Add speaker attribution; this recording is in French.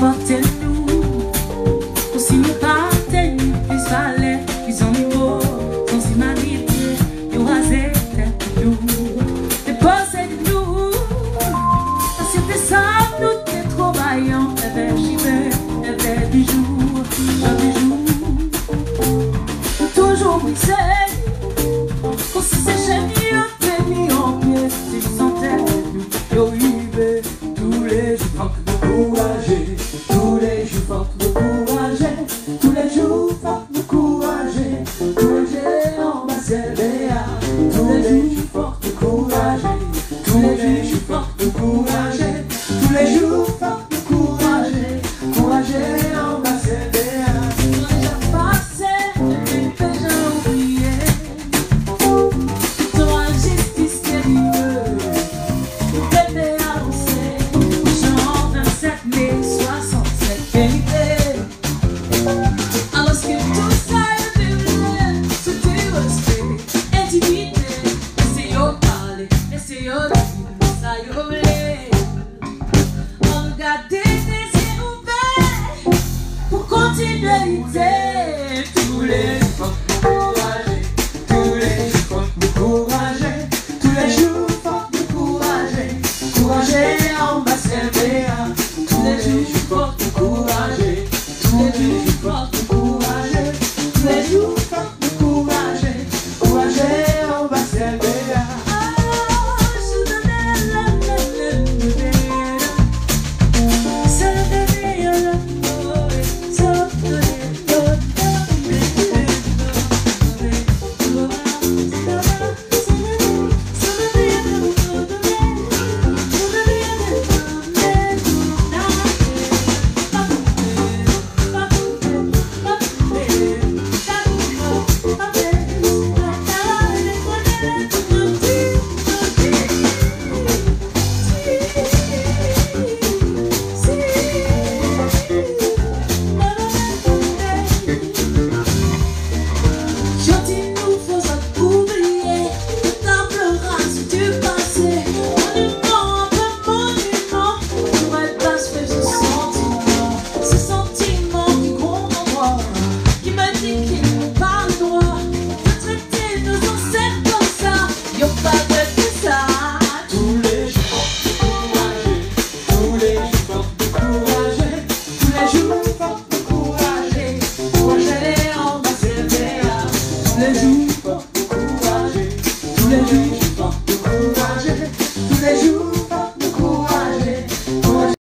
Speaker 1: portez-nous. Aussi nous partez-nous, plus fallait, plus en niveau, sans humanité, nous raser tête nous. Déposez-nous, parce que t'es ça, nous t'es trop vaillant, elle j'y vais, elle bijoux, toujours brisé, qu'on se sèche mieux, t'es mis en pied, si vous sentez nous, yo yves, tous les jours, faut nous courager, tous les jours, faut nous courager, tous les jours, faut nous courager, tous les jours, on va s'aider, tous les jours, faut nous courager, tous les jours, faut nous courager, tous les jours, faut nous courager, courager, on va s'aider. Regardez les yeux ouverts pour continuer l'idée.